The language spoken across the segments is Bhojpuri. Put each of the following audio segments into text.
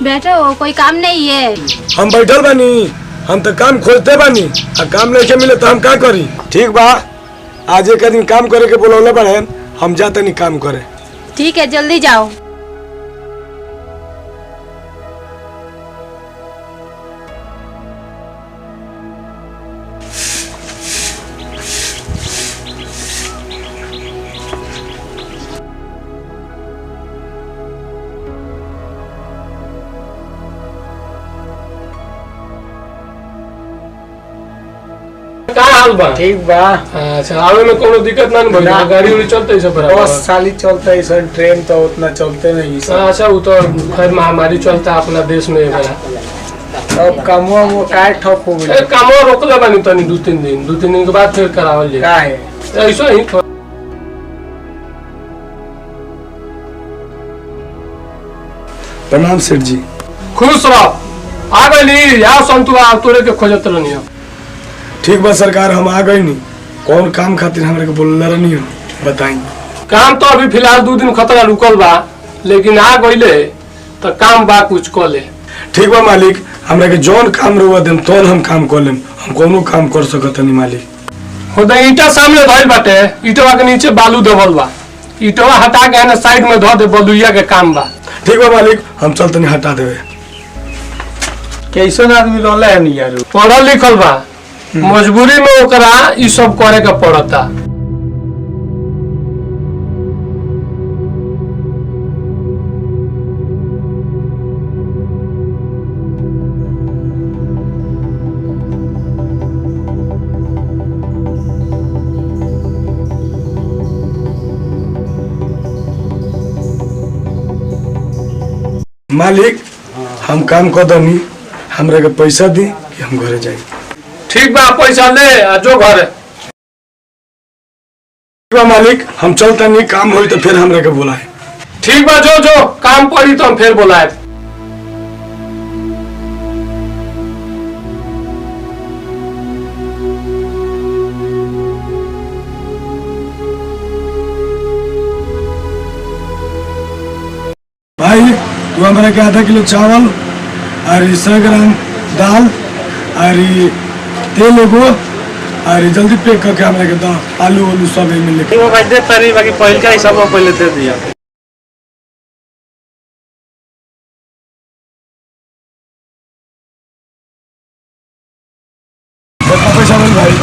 बैठो, कोई काम नहीं है। हम बैठल बानी, हम तो काम खोजते बानी। काम नहीं के मिले तो हम का करी। ठीक बा, आज एक दिन काम करे के बोलौले बड़े, हम जाते नहीं काम करे। ठीक है, जल्दी जाओ। का हाल बा? ठीक बा। अच्छा, आवे में कोनो दिक्कत ना भइल? गाड़ी उड़ी चलते सब बराबर? बस साली चलता है सर, ट्रेन तो उतना चलते नहीं सर। अच्छा, वो तो खैर महामारी चलता अपना देश में बड़ा। अब कामवा वो काय ठप हो गई। कामो रोकले बानी तनी 2-3 दिन के बाद फिर करावल जाए। का है ऐसा ही प्रणाम सेठ जी। खुश रहो। आ गई यार संतुआ तोरे के खोजत रहनी। ठीक बा सरकार, हम आ गई नहीं। कौन काम खातिर हमरा के बोलले रहनी हो, बताई। काम तो अभी फिलहाल 2 दिन खतरा रुकल बा, लेकिन आ गईले तो काम बा कुछ कर ले। ठीक बा मालिक, हमरा के जौन काम रुआ देम तौन हम काम कर लेम। हम कोनो काम कर सकत नहीं मालिक। खुद ईटा सामने धइल बाटे, ईटवा के नीचे बालू दबल बा। ईटवा हटा के ना साइड में धो दे, बलुइया के काम बा। ठीक बा मालिक, हम चल तनी हटा देवे। कैसन आदमी रहले है नहीं यार। पढ़ल लिखल बा, मजबूरी में ओकरा ई सब करे के पड़ता। मालिक, हम काम कर दनी, हमरा के पैसा दी कि हम घरे जाई। ठीक बा, पैसा ले आ जो घर। ठीक बा मालिक, हम चलता नहीं, काम होई तो फिर हमरा के बुलाए। ठीक बा, जो जो काम पड़ी तो हम फिर बुलाए। भाई, तू हमरा के आधा किलो चावल और 100 ग्राम दाल और तेल एगो और जल्दी पैक करके हमरा के दो। आलू वालू सब एमे लेके। वो भाई दे तारी, बाकी पहले का हिसाब में पहले दे दिया। कितना पैसा बोल भाई?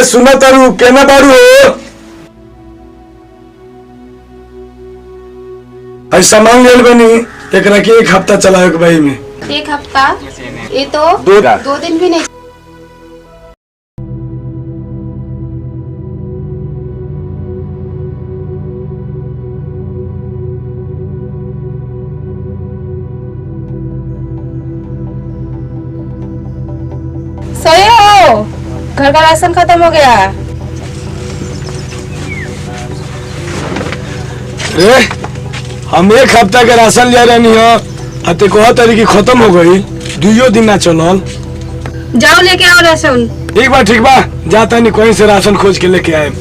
सुना तारू केना बारू हो? ऐसा मांग लेल बनी, एकरा के 1 हफ्ता चलावे के भाई में। 1 हफ्ता? ये तो 2 दिन भी नहीं। सोए हो? घर का राशन खत्म हो गया। रे, हम 1 हफ्ता के राशन ले रहनी हो, अते कह तारी की खत्म हो गई। 2 दिन ना चलल। जाओ लेके आओ राशन। ठीक बा, जाता नहीं कहीं से राशन खोज के लेके आए।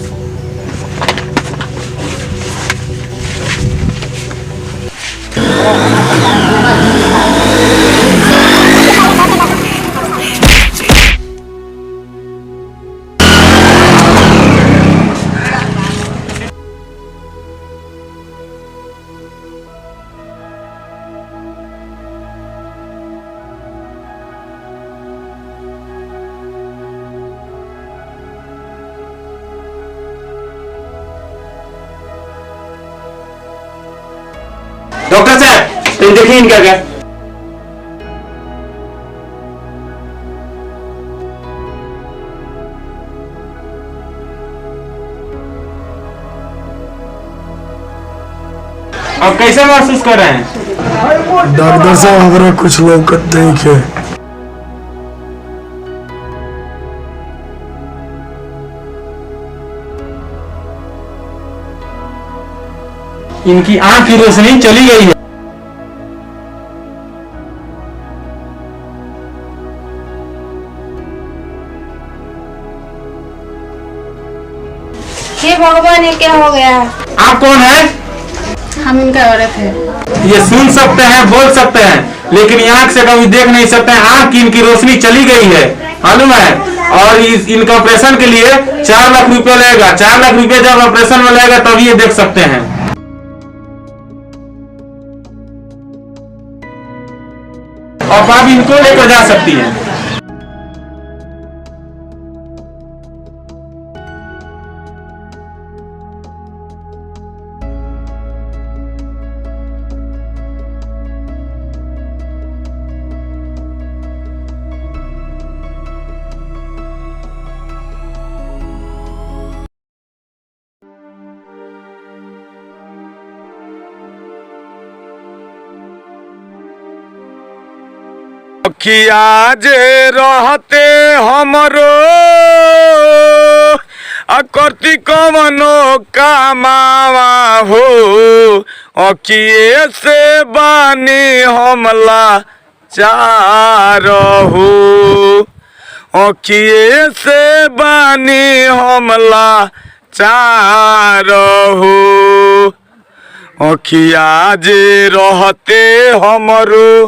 डॉक्टर साहब, तो देखिए इनका क्या। आप कैसा महसूस कर रहे हैं? डॉक्टर साहब, हमरा कुछ लौकत नहीं है। इनकी आंख की रोशनी चली गई है। हे भगवान, ये क्या हो गया? आप कौन है? हम इनका औरत है। ये सुन सकते हैं, बोल सकते हैं, लेकिन ये आंख से कभी देख नहीं सकते हैं। आंख की इनकी रोशनी चली गई है, मालूम है। और इनका ऑपरेशन के लिए 4 लाख रुपए लगेगा। 4 लाख रुपए जब ऑपरेशन में लगेगा तभी ये देख सकते हैं। और आप इनको लेकर जा सकती हैं। किया जे रहते हमरो करती कवनो कामावा हो, अकिए से बानी हमला चार हो, अकिए से बानी हमला चार हो। अखिया जे रहते हमरो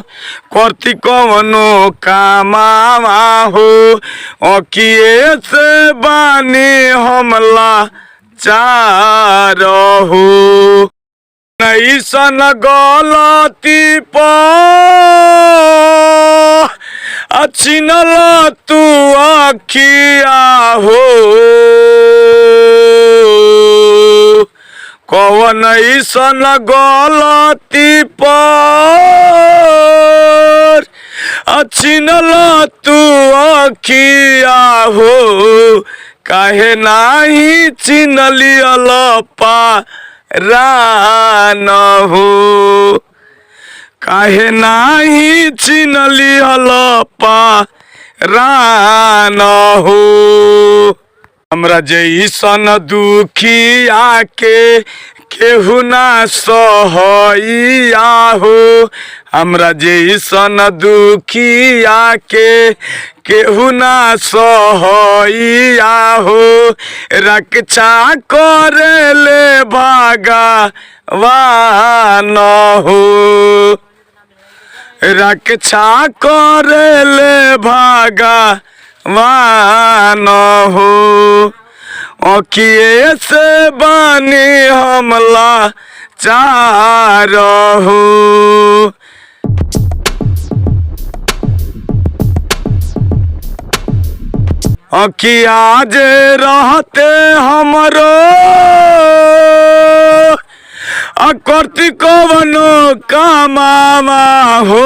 करती कवनो कामावा हो, अखिए से बानी हमला चार हो। नैसन गलती पर छिनल तू अखिया हो, कौन ऐसन गलती पर छिनल तू अखिया हो, काहे नाही चिन्हलियल पारान हो, काहे नाही चिन्हलियल पारान हो। हमरा जैसन दुखिया के केहू ना सहैया हो, हमरा जैसन दुखिया के केहू ना सहैया हो, रक्षा करेले भगवान हो, रक्षा करेले भगवान हो। अखिए से बानी हमला चार हो। अखिया जे रहते हमरो करती कवनो कामावा हो।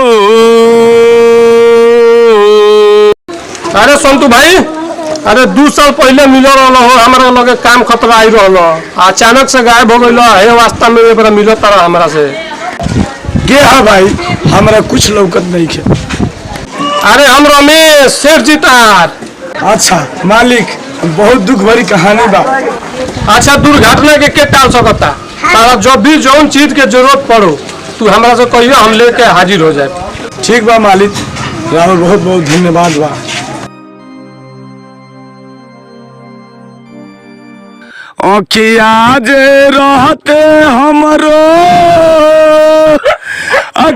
अरे संतू भाई, अरे 2 साल पहले मिलो रहो हमारा लगे काम खतरा आई रहो, अचानक से गायब हो गई है। वास्ता में मिलो तारा हमारा से के है भाई? हमारा कुछ लौकत नहीं है। अरे हम रमेश सेठ जी तार। अच्छा मालिक, बहुत दुख भरी कहानी बा। अच्छा दुर्घटना के टाल सकता, तारा जब भी जौन चीज के जरूरत पड़ो तू हमारा से कहियो, हम लेके हाजिर हो जाए। ठीक बा मालिक, राहुल बहुत बहुत धन्यवाद बा। अखिया जे रहते हमरो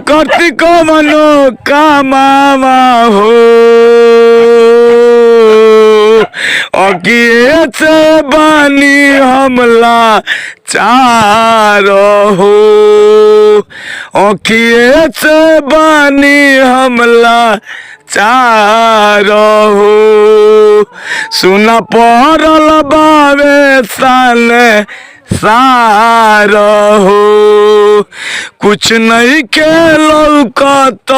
करती कवनो कामावा हो, अखिए से बानी हमला चार हो, अखिए से बानी हमला चार हो। सुना पड़ल बावे साले सार हो, कुछ नहीं के लौकत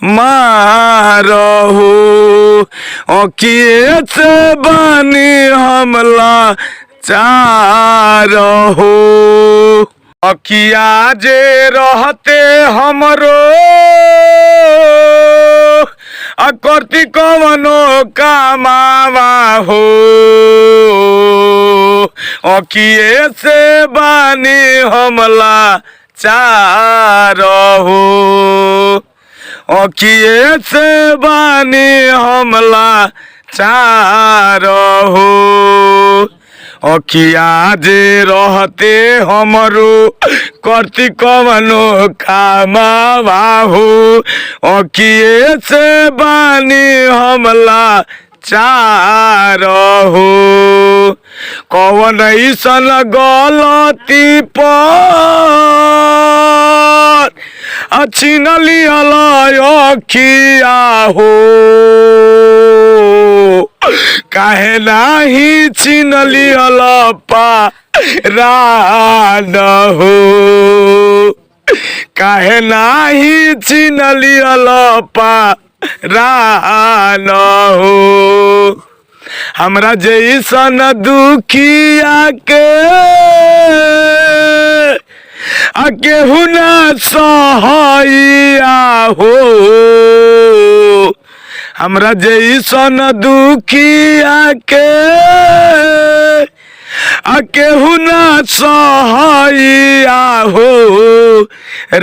मार हो, अखिए से बानी हमला चार हो। अखिया जे रहते हमरो करती कवनो कामावा हो, अखिए से बानी हमला चारहु अखिए से बानी हमला चारहु अखिया जे रहते हमरो करती कवनो कामा बाहू अखिए से बानी हमला चारहु कवन ऐसन गलती पर छीन लियल अखिया हो काहे नाही छीन लियल पारान हो काहे नाही छीन लियल पारान हो हमरा जैसन दुखिया के केहू ना सहैया हो हमरा जैसन दुखिया के केहू ना सहैया हो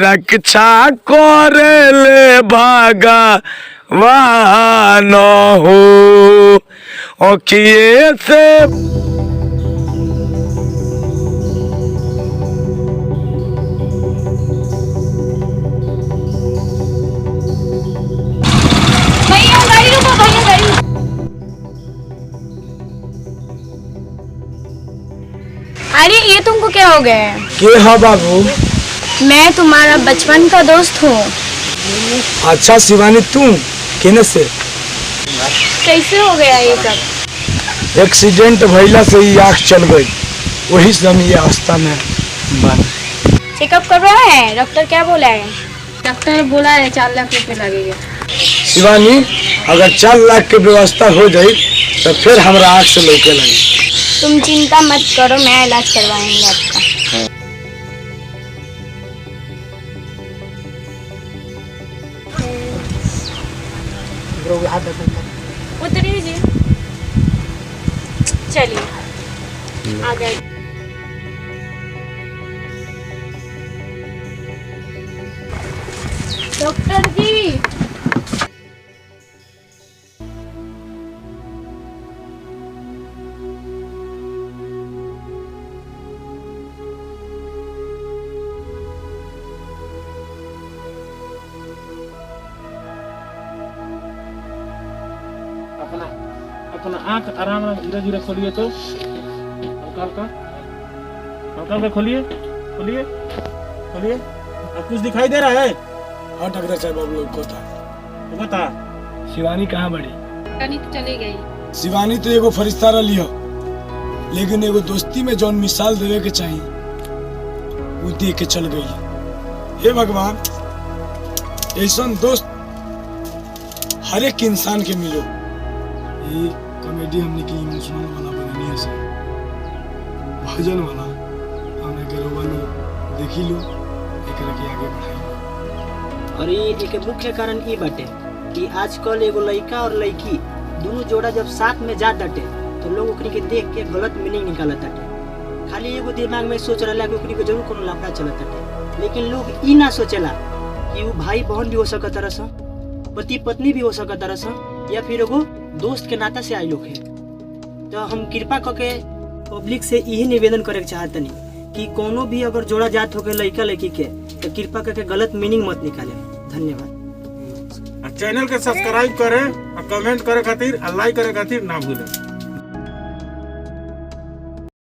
रक्षा करेले भगवान हो अखिए से भैया गाड़ी रुको भैया गाड़ी रुको। अरे ये तुमको क्या हो गया है? के है बाबू? मैं तुम्हारा बचपन का दोस्त हूँ। अच्छा शिवानी तू केने से? कैसे हो गया ये सब? एक्सीडेंट भइला से ही आँख चल गई वही से हम ये अवस्था में बन। चेकअप करवाया है? डॉक्टर क्या बोला है? डॉक्टर ने बोला है 4 लाख रुपए लगेगा। शिवानी अगर 4 लाख के व्यवस्था हो जाए तो फिर हमरा आँख से लौके लगे। तुम चिंता मत करो, मैं इलाज करवाएंगे आपका। उतरिए, चलिए आ गए। डॉक्टर जी अपना आंख आराम धीरे धीरे खोलिए तो हल्का हल्का हल्का हल्का खोलिए खोलिए खोलिए। अब कुछ दिखाई दे रहा है? हाँ डॉक्टर साहब आप लोग को था तो बता। शिवानी कहाँ बड़ी? कहीं तो चली गई। शिवानी तो एगो फरिश्ता रही हो लेकिन एगो दोस्ती में जौन मिसाल देवे के चाहिए वो दे के चल गई। हे भगवान ऐसा दोस्त हर एक इंसान के मिलो। ये कॉमेडी हमने की इमोशनल वाला बनानी है सर भजन वाला हमने के रोवालो देखी लो एक के आगे बढ़ाई। और ये एक मुख्य कारण ये बाटे कि आजकल एगो लड़का और लड़की दोनों जोड़ा जब साथ में जा डटे तो लोग ओकनी के देख के गलत मीनिंग निकालत ताटे। खाली एगो दिमाग में सोच रहा कि ओकनी के जरूर कोनो लफड़ा चलत ताटे, लेकिन लोग ई ना सोचेला कि वो भाई बहन भी हो सकत रस, पति पत्नी भी हो सकत रस, या फिर एगो दोस्त के नाता से आई लोग है। तो हम कृपा करके पब्लिक से यही निवेदन करे चाहतनी कि कोनो भी अगर जोड़ा जात हो के लड़का लड़की के तो कृपा करके गलत मीनिंग मत निकाले। धन्यवाद। चैनल के सब्सक्राइब करें और कमेंट करे खातिर और लाइक करे खातिर ना भूलें।